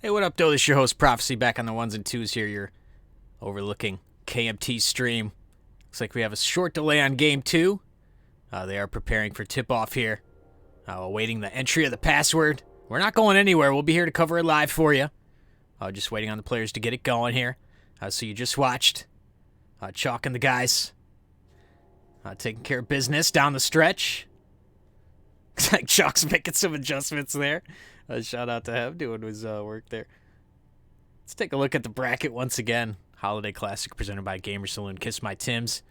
Hey, what up, though? This is your host, Prophecy, back on the ones and twos here. You're overlooking KMT stream. Looks like we have a short delay on Game 2. They are preparing for tip-off here. Awaiting the entry of the password. We're not going anywhere. We'll be here to cover it live for you. Just waiting on the players to get it going here. So you just watched Chalk and the guys taking care of business down the stretch. Looks like Chalk's making some adjustments there. Shout out to him doing his work there. Let's take a look at the bracket once again. Holiday Classic presented by Gamer Saloon, Kiss My Tims.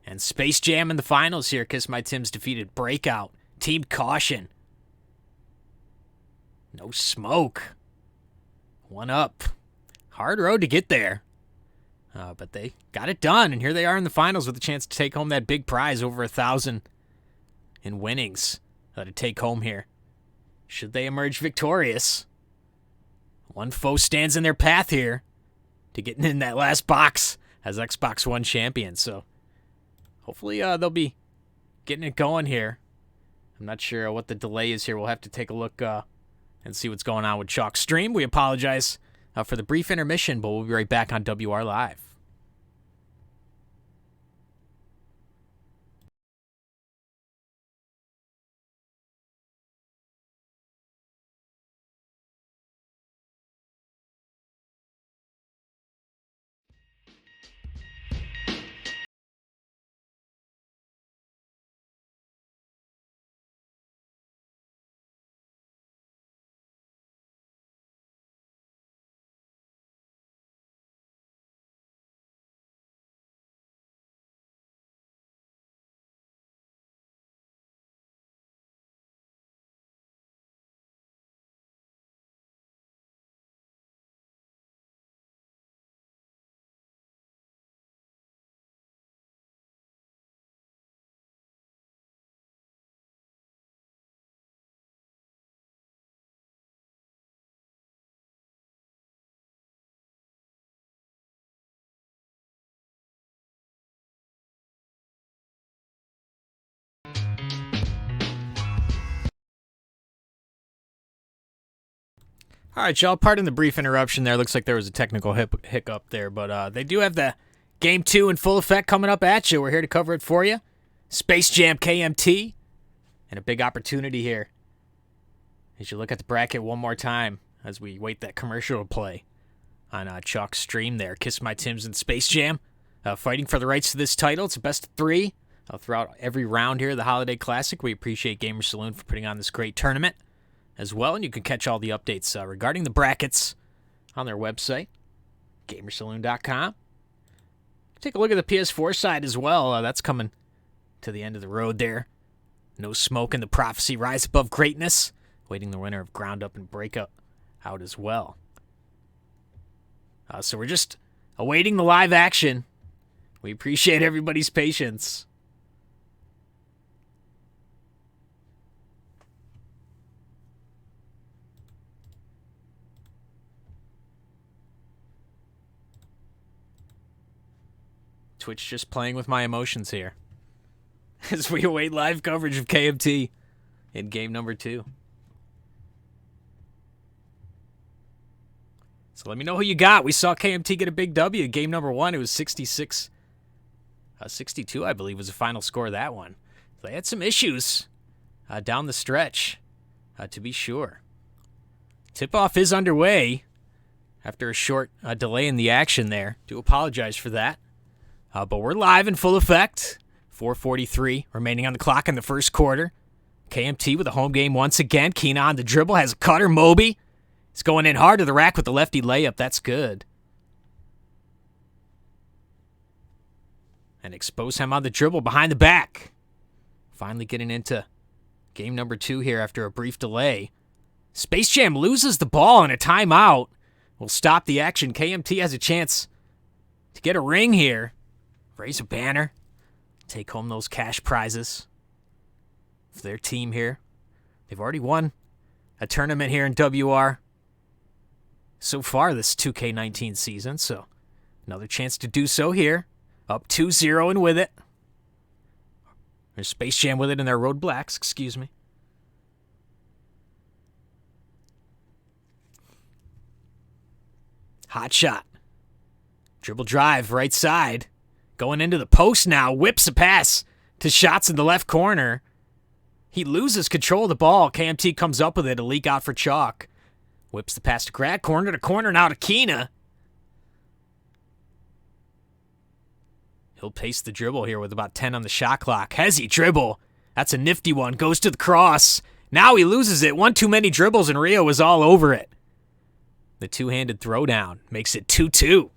And SpaceJam in the finals here. Kiss My Tims defeated Breakout. Team Caution. No smoke. One up. Hard road to get there. But they got it done. And here they are in the finals with a chance to take home that big prize, over 1,000 in winnings to take home here. Should they emerge victorious? One foe stands in their path here to getting in that last box as Xbox One champion. So hopefully they'll be getting it going here. I'm not sure what the delay is here. We'll have to take a look and see what's going on with Chalk's stream. We apologize for the brief intermission, but we'll be right back on WR Live. All right, y'all. Pardon the brief interruption there. Looks like there was a technical hiccup there, but they do have the Game 2 in full effect coming up at you. We're here to cover it for you. SpaceJam KMT, and a big opportunity here as you look at the bracket one more time as we wait that commercial to play on Chalk's stream there. Kiss My Tims and SpaceJam fighting for the rights to this title. It's a best of 3 throughout every round here of the Holiday Classic. We appreciate Gamer Saloon for putting on this great tournament as well, and you can catch all the updates regarding the brackets on their website, gamersaloon.com. Take a look at the PS4 side as well. That's coming to the end of the road there. No Smoke and the Prophecy rise above greatness, waiting the winner of Ground Up and Breakout out as well. So we're just awaiting the live action. We appreciate everybody's patience. Twitch just playing with my emotions here as we await live coverage of KMT in game number 2. So let me know who you got. We saw KMT get a big W in game number 1. It was 62, I believe, was the final score of that one. They had some issues down the stretch, to be sure. Tip-off is underway after a short delay in the action there. Do apologize for that. But we're live in full effect. 4:43 remaining on the clock in the first quarter. KMT with a home game once again. Keen on the dribble. Has a cutter. Moby. He's going in hard to the rack with the lefty layup. That's good. And expose him on the dribble behind the back. Finally getting into game number 2 here after a brief delay. SpaceJam loses the ball and a timeout will stop the action. KMT has a chance to get a ring here. Raise a banner. Take home those cash prizes for their team here. They've already won a tournament here in WR so far this 2K19 season, so another chance to do so here. Up 2-0 and with it. There's SpaceJam with it in their road blacks, excuse me. Hot shot. Dribble drive, right side. Going into the post now. Whips a pass to Shots in the left corner. He loses control of the ball. KMT comes up with it. A leak out for Chalk. Whips the pass to Grad. Corner to corner now to Keena. He'll pace the dribble here with about 10 on the shot clock. Hezzy dribble. That's a nifty one. Goes to the cross. Now he loses it. One too many dribbles and Rio is all over it. The two-handed throwdown makes it 2-2.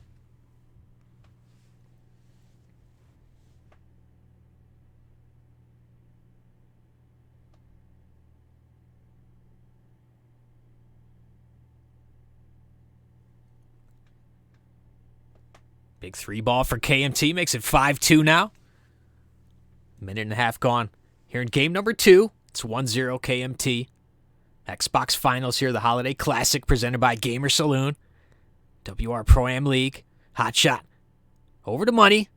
Big three ball for KMT makes it 5-2 now. Minute and a half gone. Here in game number 2, it's 1-0 KMT. Xbox Finals here, the Holiday Classic presented by Gamer Saloon. WR Pro-Am League. Hot shot. Over to Money.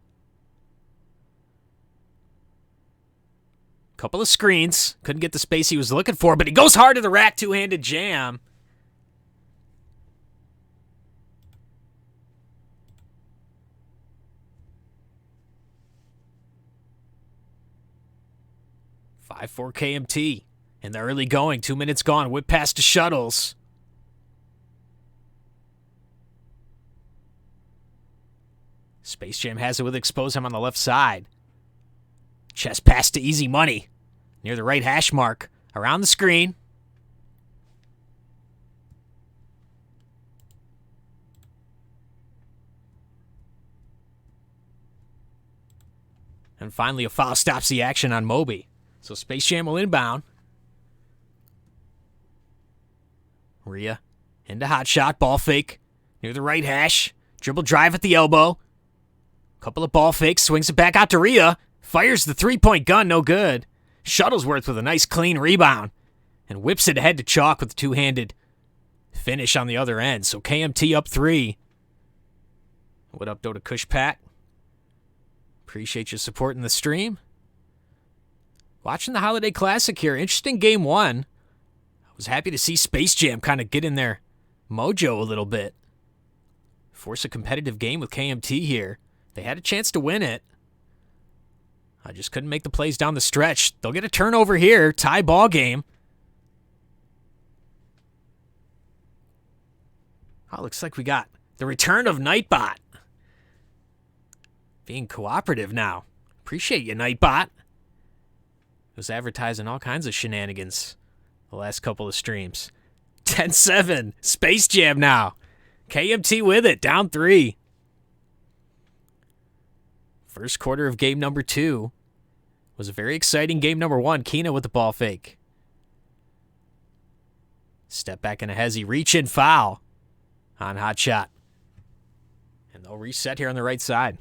Couple of screens. Couldn't get the space he was looking for, but he goes hard to the rack. Two-handed jam. For KMT in the early going. 2 minutes gone. Whip pass to Shuttles. SpaceJam has it with ExposeJam on the left side. Chest pass to Easy Money near the right hash mark. Around the screen. And finally a foul stops the action on Moby. So SpaceJam will inbound. Rhea into hot shot. Ball fake near the right hash. Dribble drive at the elbow. Couple of ball fakes. Swings it back out to Rhea. Fires the three-point gun. No good. Shuttlesworth with a nice clean rebound. And whips it ahead to Chalk with a two-handed finish on the other end. So KMT up 3. What up, though, to Kush Pat? Appreciate you supporting the stream. Watching the Holiday Classic here. Interesting game 1. I was happy to see SpaceJam kind of get in their mojo a little bit. Force a competitive game with KMT here. They had a chance to win it. I just couldn't make the plays down the stretch. They'll get a turnover here. Tie ball game. Oh, looks like we got the return of Nightbot. Being cooperative now. Appreciate you, Nightbot. Was advertising all kinds of shenanigans the last couple of streams. 10-7. SpaceJam now. KMT with it. Down 3. First quarter of game number 2 was a very exciting game number 1. Keena with the ball fake. Step back into Hezzy. Reach in foul on hot shot. And they'll reset here on the right side.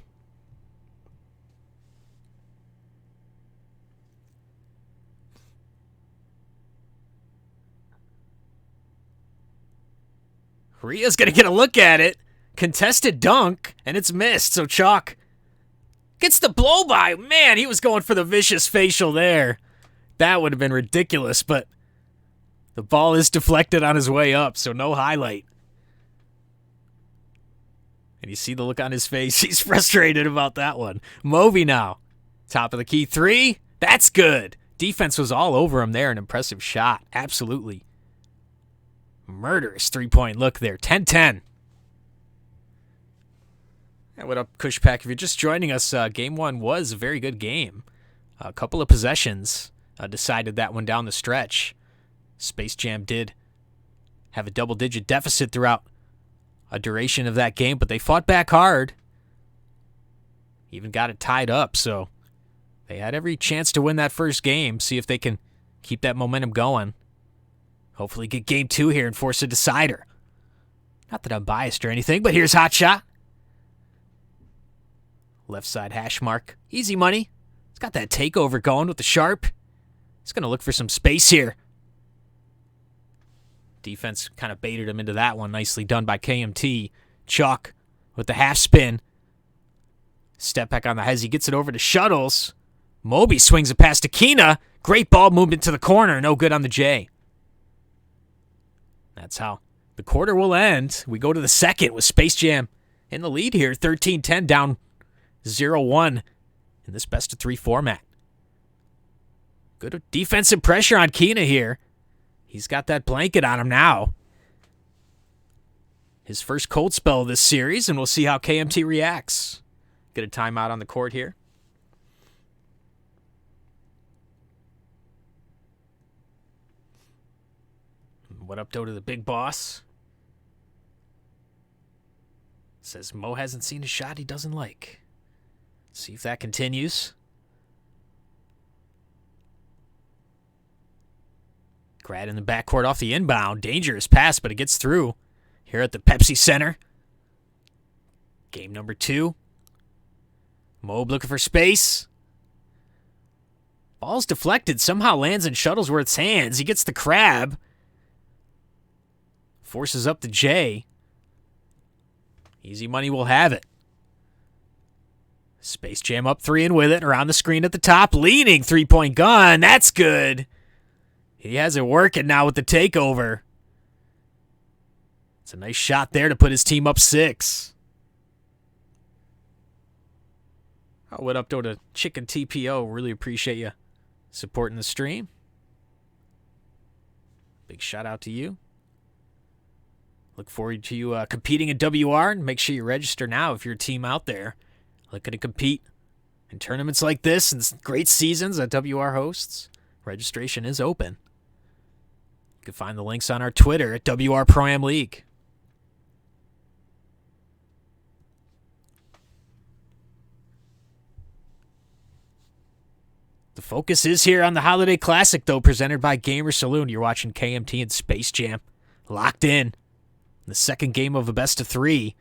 Rhea's going to get a look at it. Contested dunk, and it's missed. So Chalk gets the blow by. Man, he was going for the vicious facial there. That would have been ridiculous, but the ball is deflected on his way up, so no highlight. And you see the look on his face. He's frustrated about that one. Moby now. Top of the key 3. That's good. Defense was all over him there. An impressive shot. Absolutely. Murderous three-point look there. 10-10. Hey, what up, Kushpack? If you're just joining us, game 1 was a very good game. A couple of possessions decided that one down the stretch. SpaceJam did have a double-digit deficit throughout a duration of that game, but they fought back hard. Even got it tied up, so they had every chance to win that first game, see if they can keep that momentum going. Hopefully get game 2 here and force a decider. Not that I'm biased or anything, but here's hot shot. Left side hash mark. Easy Money. It's got that takeover going with the sharp. He's going to look for some space here. Defense kind of baited him into that one. Nicely done by KMT. Chalk with the half spin. Step back on the Hezzy. Gets it over to Shuttles. Moby swings it past to Keena. Great ball movement to the corner. No good on the J. That's how The quarter will end. We go to the second with Space Jam in the lead here. 13-10 down 0-1 in this best-of-3 format. Good defensive pressure on Kina here. He's got that blanket on him now. His first cold spell of this series, and we'll see how KMT reacts. Get a timeout on the court here. What up, though, to the big boss? Says Mo hasn't seen a shot he doesn't like. See if that continues. Grad in the backcourt off the inbound. Dangerous pass, but it gets through. Here at the Pepsi Center. Game number 2. Mobe looking for space. Ball's deflected. Somehow lands in Shuttlesworth's hands. He gets the crab. Forces up the J. Easy money will have it. Space Jam up 3 and with it. Around the screen at the top. Leaning three-point gun. That's good. He has it working now with the takeover. It's a nice shot there to put his team up 6. Oh, what up, though, to Chicken TPO. Really appreciate you supporting the stream. Big shout out to you. Look forward to you competing in WR, and make sure you register now if you're a team out there looking to compete in tournaments like this and great seasons that WR hosts. Registration is open. You can find the links on our Twitter at WR Pro-Am League. The focus is here on the Holiday Classic, though, presented by Gamer Saloon. You're watching KMT and Space Jam. Locked in. The second game of a best-of-3.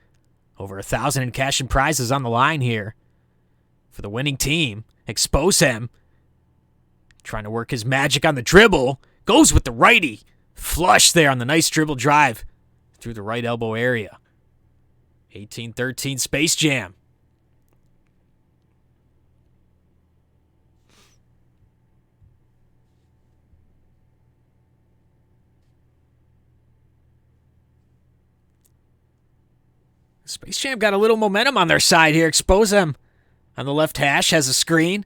Over 1,000 in cash and prizes on the line here for the winning team. SpaceJam trying to work his magic on the dribble. Goes with the righty. Flush there on the nice dribble drive through the right elbow area. 18-13 Space Jam. Space Jam got a little momentum on their side here. SpaceJam on the left hash has a screen.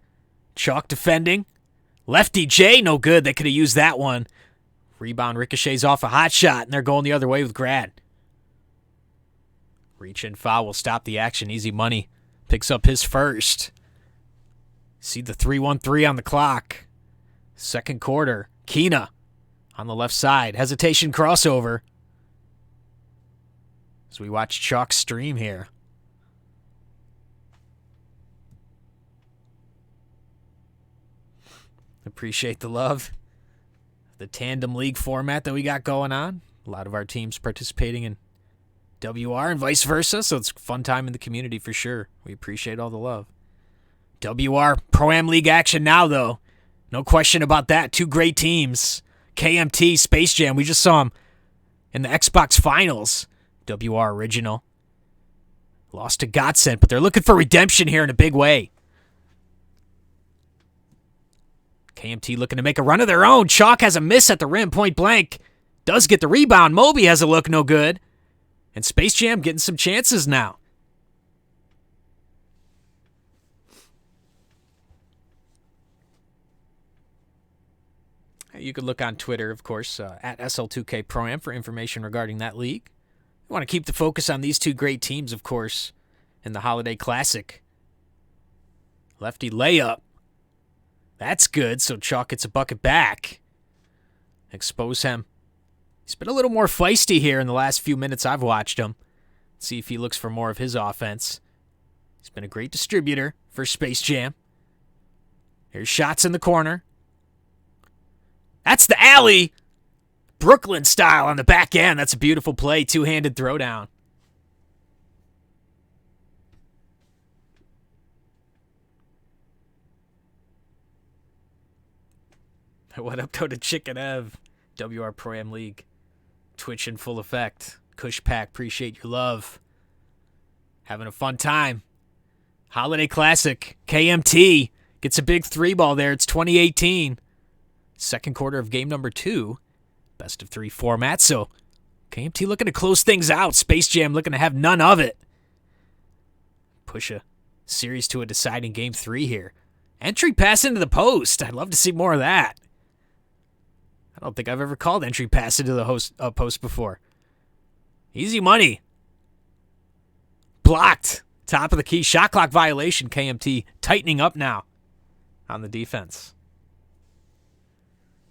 Chalk defending. Lefty J, no good. They could have used that one. Rebound ricochets off a hot shot, and they're going the other way with Grad. Reach and foul will stop the action. Easy money picks up his first. See the 3-1-3 on the clock. Second quarter. Kina on the left side. Hesitation crossover. As we watch Chalk stream here. Appreciate the love. The tandem league format that we got going on. A lot of our teams participating in WR and vice versa, so it's a fun time in the community for sure. We appreciate all the love. WR Pro-Am League action now, though. No question about that. 2 great teams. KMT, Space Jam. We just saw them in the Xbox Finals. WR original. Lost to Godsend, but they're looking for redemption here in a big way. KMT looking to make a run of their own. Chalk has a miss at the rim, point blank. Does get the rebound. Moby has a look, no good. And Space Jam getting some chances now. You could look on Twitter, of course, at SL2K Pro-Am for information regarding that league. We want to keep the focus on these 2 great teams, of course, in the Holiday Classic. Lefty layup. That's good, so Chalk gets a bucket back. SpaceJam. He's been a little more feisty here in the last few minutes I've watched him. See if he looks for more of his offense. He's been a great distributor for Space Jam. Here's shots in the corner. That's the alley. Brooklyn style on the back end. That's a beautiful play. 2-handed throwdown. What up, go to Chicken Ev. WR Pro-Am League. Twitch in full effect. Kush Pack, appreciate your love. Having a fun time. Holiday Classic. KMT gets a big 3-ball there. It's 2018. Second quarter of game number 2. Best of 3 format, so KMT looking to close things out. SpaceJam looking to have none of it. Push a series to a deciding game 3 here. Entry pass into the post. I'd love to see more of that. I don't think I've ever called entry pass into the post before. Easy money. Blocked. Top of the key. Shot clock violation. KMT tightening up now on the defense.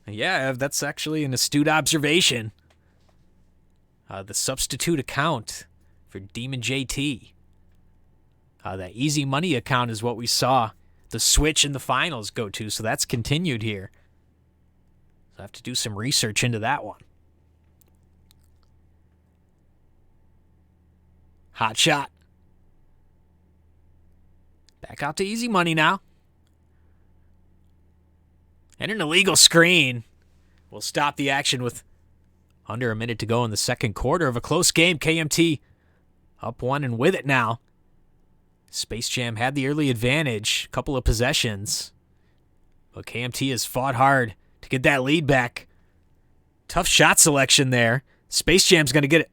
Yeah, that's actually an astute observation. The substitute account for Demon JT. That easy money account is what we saw the switch in the finals go to, so that's continued here. So I have to do some research into that one. Hot shot. Back out to easy money now. And an illegal screen will stop the action with under a minute to go in the second quarter of a close game. KMT up 1 and with it now. SpaceJam had the early advantage, couple of possessions. But KMT has fought hard to get that lead back. Tough shot selection there. SpaceJam's going to get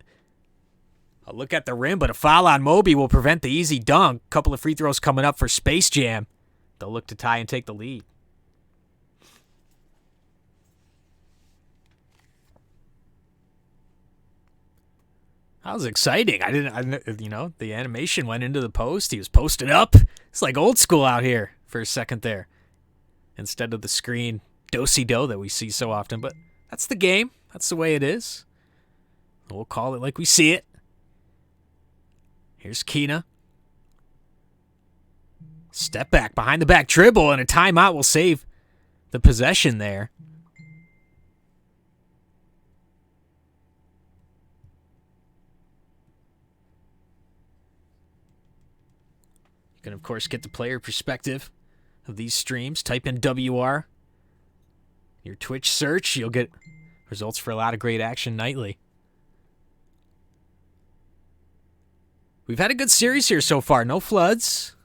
a look at the rim, but a foul on Moby will prevent the easy dunk. Couple of free throws coming up for SpaceJam. They'll look to tie and take the lead. That was exciting. I didn't, the animation went into the post. He was posted up. It's like old school out here for a second there. Instead of the screen do-si-do that we see so often. But that's the game. That's the way it is. We'll call it like we see it. Here's Kina. Step back, behind the back dribble, and a timeout will save the possession there. You can, of course, get the player perspective of these streams. Type in WR. Your Twitch search. You'll get results for a lot of great action nightly. We've had a good series here so far. No floods.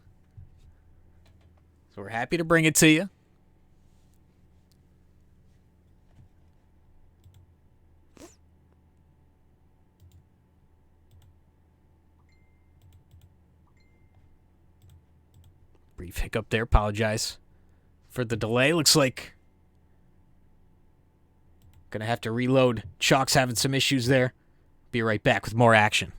So we're happy to bring it to you. Brief hiccup there. Apologize for the delay. Looks like going to have to reload. Chalk's having some issues there. Be right back with more action.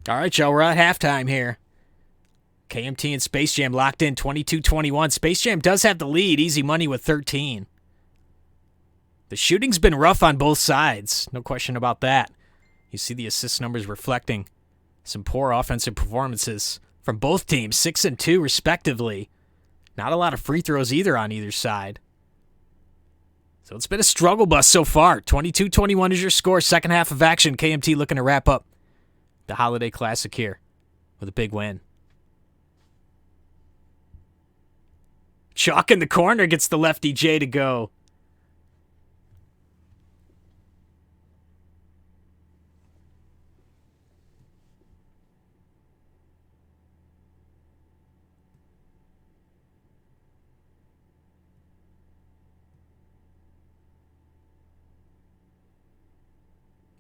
All right, y'all, we're at halftime here. KMT and SpaceJam locked in 22-21. SpaceJam does have the lead, easy money with 13. The shooting's been rough on both sides, no question about that. You see the assist numbers reflecting some poor offensive performances from both teams, 6 and 2 respectively. Not a lot of free throws either on either side. So it's been a struggle bus so far. 22-21 is your score. Second half of action. KMT looking to wrap up the Holiday Classic here with a big win. Chalk in the corner gets the lefty J to go.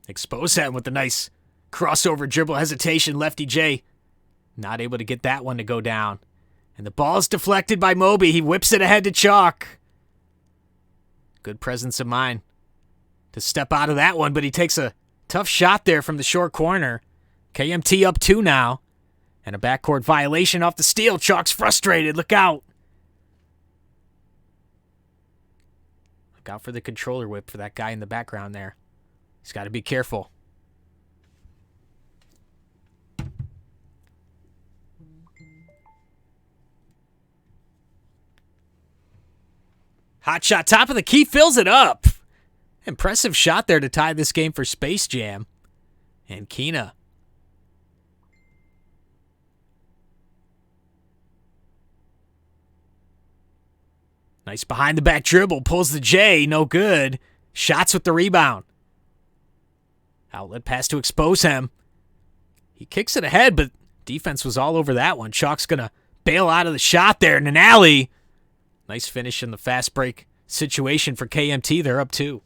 Expose that with a nice crossover dribble hesitation. Lefty J not able to get that one to go down. And the ball's deflected by Moby. He whips it ahead to Chalk. Good presence of mind to step out of that one, but he takes a tough shot there from the short corner. KMT up 2 now. And a backcourt violation off the steal. Chalk's frustrated. Look out. Look out for the controller whip for that guy in the background there. He's got to be careful. Hot shot, top of the key, fills it up. Impressive shot there to tie this game for SpaceJam. And Kina. Nice behind the back dribble, pulls the J, no good. Shots with the rebound. Outlet pass to expose him. He kicks it ahead, but defense was all over that one. Chalk's going to bail out of the shot there in an alley. Nice finish in the fast break situation for KMT. They're up 2.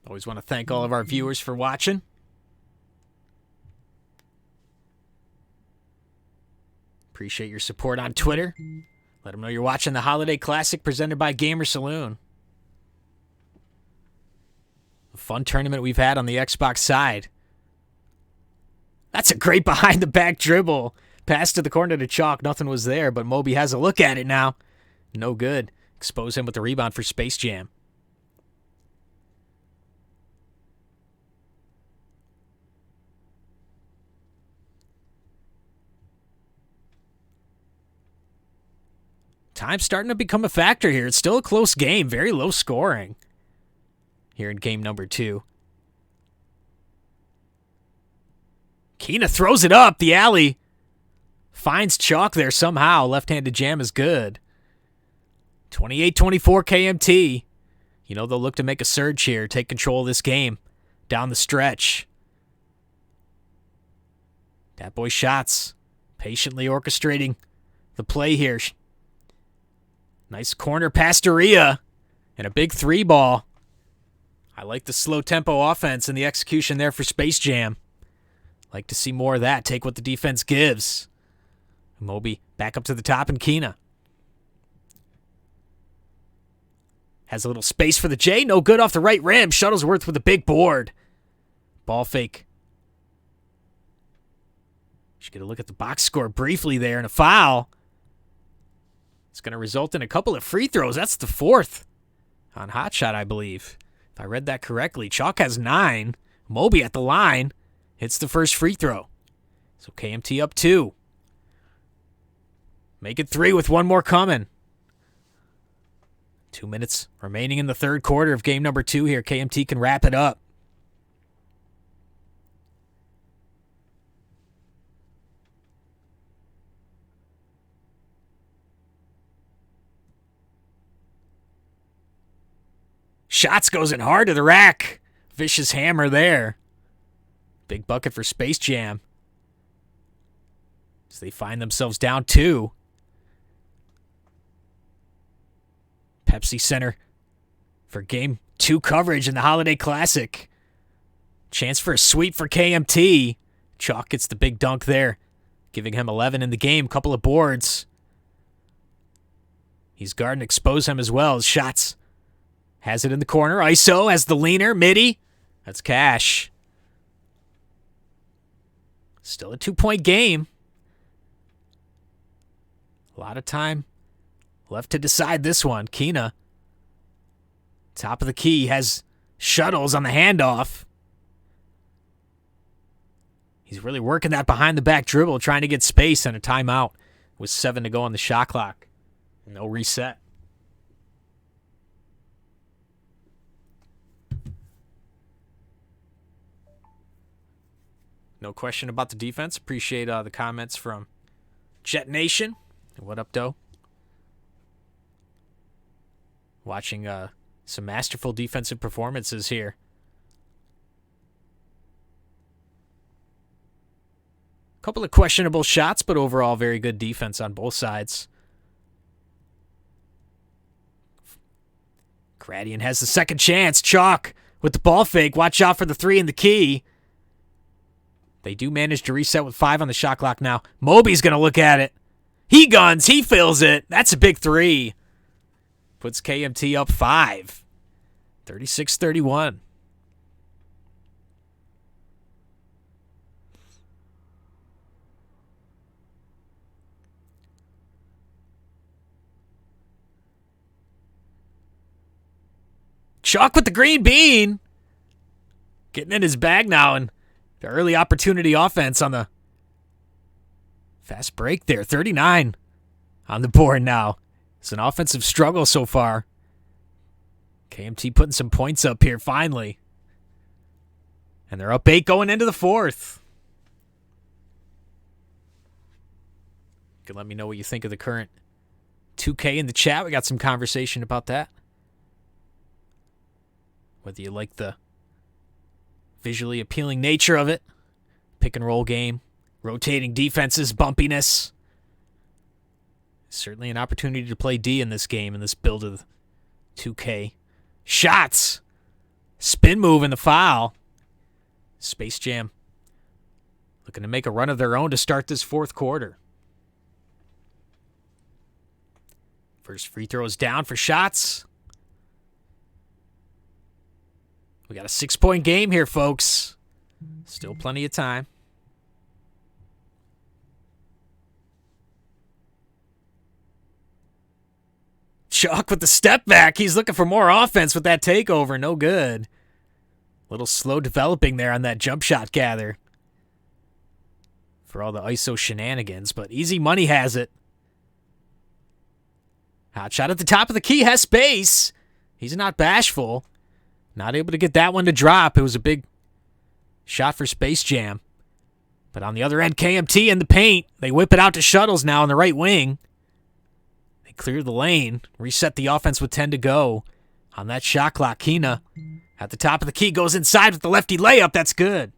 Always want to thank all of our viewers for watching. Appreciate your support on Twitter. Let them know you're watching the Holiday Classic presented by Gamer Saloon. A fun tournament we've had on the Xbox side. That's a great behind-the-back dribble. Pass to the corner to Chalk. Nothing was there, but Moby has a look at it now. No good. Expose him with the rebound for SpaceJam. Time's starting to become a factor here. It's still a close game. Very low scoring here in game number 2. Keena throws it up. The alley finds Chalk there somehow. Left-handed jam is good. 28-24 KMT. You know they'll look to make a surge here. Take control of this game down the stretch. That boy Shots patiently orchestrating the play here. Nice corner pass to Rhea. And a big 3 ball. I like the slow tempo offense and the execution there for SpaceJam. Like to see more of that. Take what the defense gives. Moby back up to the top and Keena. Has a little space for the J. No good off the right rim. Shuttlesworth with a big board. Ball fake. Should get a look at the box score briefly there and a foul. It's going to result in a couple of free throws. That's the 4th on Hotshot, I believe. If I read that correctly. Chalk has 9. Moby at the line hits the first free throw. So KMT up 2. Make it 3 with one more coming. 2 minutes remaining in the third quarter of game number 2 here. KMT can wrap it up. Shots goes in hard to the rack. Vicious hammer there. Big bucket for SpaceJam. As they find themselves down 2. Pepsi Center for game 2 coverage in the Holiday Classic. Chance for a sweep for KMT. Chalk gets the big dunk there, giving him 11 in the game. Couple of boards. He's guarding expose him as well. His shots. Has it in the corner. ISO has the leaner. Midi. That's cash. Still a 2-point game. A lot of time left to decide this one. Keena. Top of the key. Has Shuttles on the handoff. He's really working that behind the back dribble, trying to get space and a timeout with 7 to go on the shot clock. No reset. No question about the defense. Appreciate the comments from Jet Nation. What up, Doe? Watching some masterful defensive performances here. Couple of questionable shots, but overall very good defense on both sides. Gradian has the second chance. Chalk with the ball fake. Watch out for the 3 in the key. They do manage to reset with 5 on the shot clock now. Moby's going to look at it. He guns. He fills it. That's a big 3. Puts KMT up 5. 36-31. Chalk with the green bean. Getting in his bag now, and the early opportunity offense on the fast break there. 39 on the board now. It's an offensive struggle so far. KMT putting some points up here finally. And they're up 8 going into the 4th. can let me know what you think of the current 2K in the chat. We got some conversation about that. Whether you like the visually appealing nature of it, pick and roll game, rotating defenses, bumpiness. Certainly an opportunity to play D in this game, in this build of 2K. Shots! Spin move in the foul. SpaceJam looking to make a run of their own to start this fourth quarter. First free throw is down for shots. We got a 6-point game here, folks. Still plenty of time. Chalk with the step back. He's looking for more offense with that takeover. No good. Little slow developing there on that jump shot gather. For all the ISO shenanigans, but easy money has it. Hot shot at the top of the key, has space. He's not bashful. Not able to get that one to drop. It was a big shot for SpaceJam. But on the other end, KMT in the paint. They whip it out to Shuttles now on the right wing. They clear the lane. Reset the offense with 10 to go. On that shot clock, Kina at the top of the key goes inside with the lefty layup. That's good.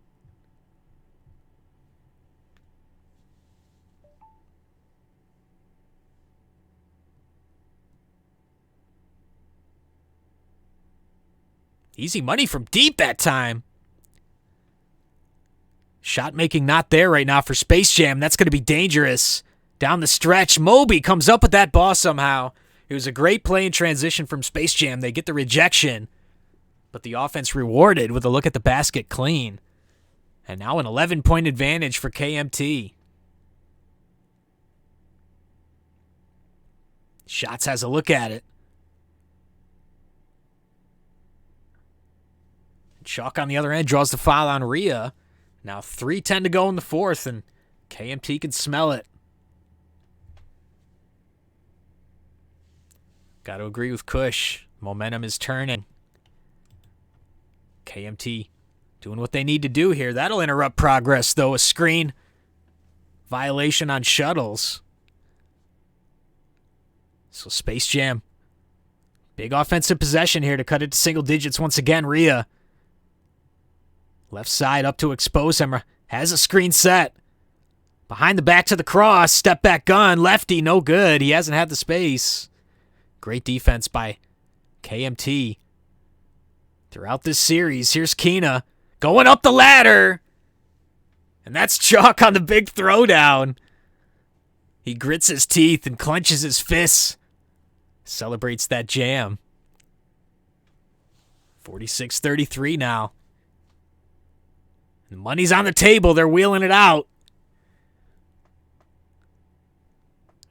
Easy money from deep that time. Shot making not there right now for SpaceJam. That's going to be dangerous. Down the stretch, Moby comes up with that ball somehow. It was a great play in transition from SpaceJam. They get the rejection, but the offense rewarded with a look at the basket clean. And now an 11-point advantage for KMT. Shots has a look at it. Chalk on the other end draws the foul on Rhea. Now 3:10 to go in the fourth, and KMT can smell it. Got to agree with Kush. Momentum is turning. KMT doing what they need to do here. That'll interrupt progress, though. A screen violation on Shuttles. So SpaceJam, big offensive possession here to cut it to single digits once again. Rhea. Left side up to expose him. Has a screen set. Behind the back to the cross. Step back gun. Lefty, no good. He hasn't had the space. Great defense by KMT throughout this series. Here's Kina going up the ladder. And that's Chalk on the big throwdown. He grits his teeth and clenches his fists. Celebrates that jam. 46-33 now. The money's on the table. They're wheeling it out.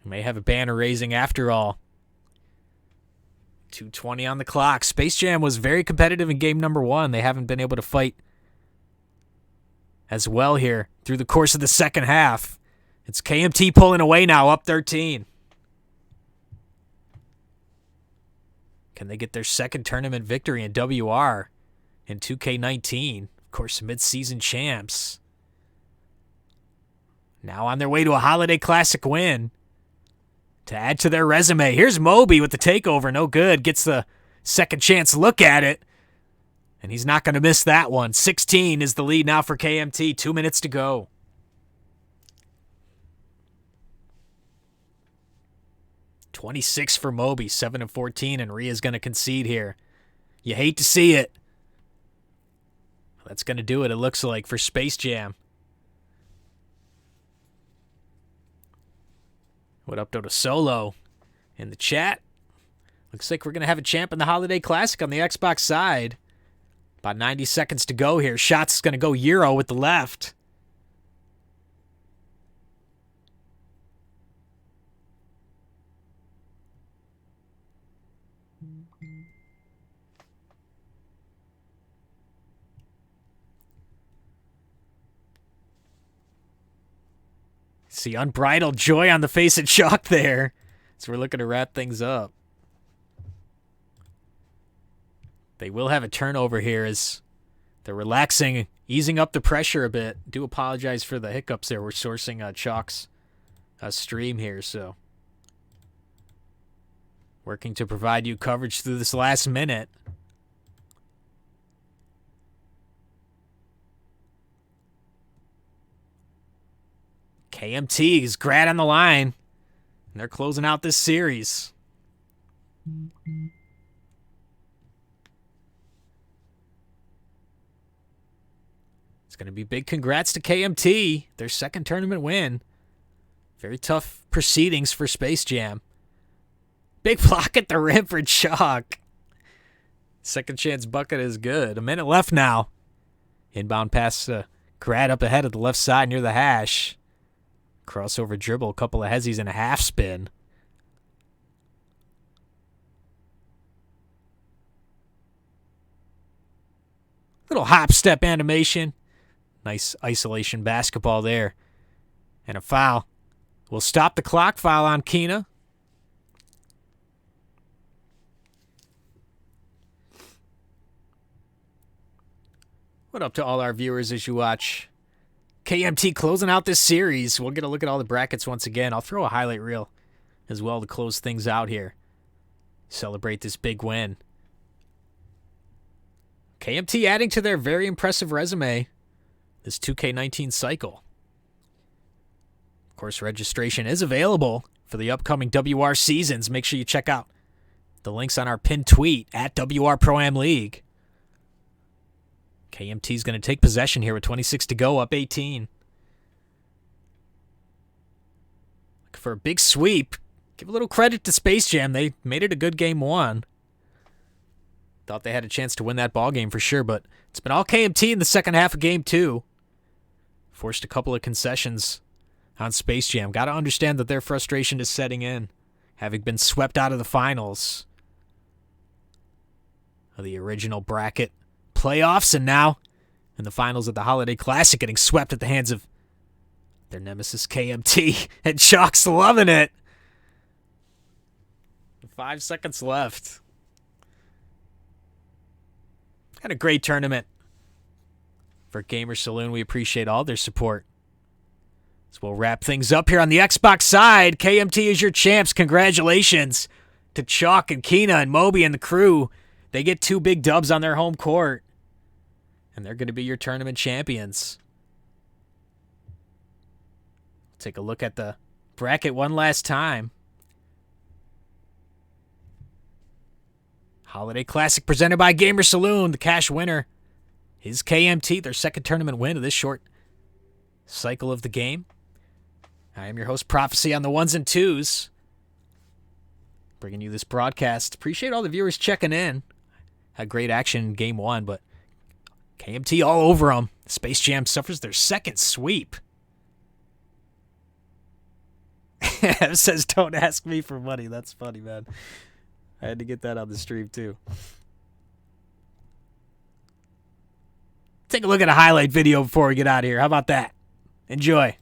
We may have a banner raising after all. 2:20 on the clock. SpaceJam was very competitive in game number one. They haven't been able to fight as well here through the course of the second half. It's KMT pulling away now, up 13. Can they get their second tournament victory in WR in 2K19? Of course, mid-season champs. Now on their way to a Holiday Classic win. To add to their resume, here's Moby with the takeover. No good. Gets the second chance look at it. And he's not going to miss that one. 16 is the lead now for KMT. 2 minutes to go. .26 for Moby. 7 of 14. And Rhea's going to concede here. You hate to see it. That's going to do it, it looks like, for SpaceJam. What up to Solo in the chat? Looks like we're going to have a champ in the Holiday Classic on the Xbox side. About 90 seconds to go here. Shots is going to go Euro with the left. See unbridled joy on the face of Chalk there. So we're looking to wrap things up. They will have a turnover here as they're relaxing, easing up the pressure a bit. Do apologize for the hiccups there. We're sourcing Chalk's stream here, so working to provide you coverage through this last minute. KMT is grad on the line, and they're closing out this series. It's going to be big congrats to KMT, their second tournament win. Very tough proceedings for SpaceJam. Big block at the rim for Chalk. Second chance bucket is good. A minute left now. Inbound pass to Grad up ahead at the left side near the hash. Crossover dribble, a couple of hezzies and a half spin. Little hop step animation. Nice isolation basketball there. And a foul. We'll stop the clock. Foul on Kina. What up to all our viewers as you watch KMT closing out this series? We'll get a look at all the brackets once again. I'll throw a highlight reel as well to close things out here. Celebrate this big win. KMT adding to their very impressive resume this 2K19 cycle. Of course, registration is available for the upcoming WR seasons. Make sure you check out the links on our pinned tweet at WR Pro-Am League. KMT is going to take possession here with 26 to go, up 18. Looking for a big sweep. Give a little credit to SpaceJam. They made it a good game one. Thought they had a chance to win that ball game for sure, but it's been all KMT in the second half of game two. Forced a couple of concessions on SpaceJam. Got to understand that their frustration is setting in, having been swept out of the finals of the original bracket playoffs, and now in the finals of the Holiday Classic, getting swept at the hands of their nemesis KMT, and Chalk's loving it. 5 seconds left. Had a great tournament for Gamer Saloon. We appreciate all their support. So we'll wrap things up here on the Xbox side. KMT is your champs. Congratulations to Chalk and Kina and Moby and the crew. They get 2 big dubs on their home court, and they're going to be your tournament champions. Take a look at the bracket one last time. Holiday Classic presented by Gamer Saloon. The cash winner is KMT, their second tournament win of this short cycle of the game. I am your host, Prophecy, on the ones and twos, bringing you this broadcast. Appreciate all the viewers checking in. Had great action in game one, but KMT all over them. SpaceJam suffers their second sweep. It says, don't ask me for money. That's funny, man. I had to get that on the stream, too. Take a look at a highlight video before we get out of here. How about that? Enjoy.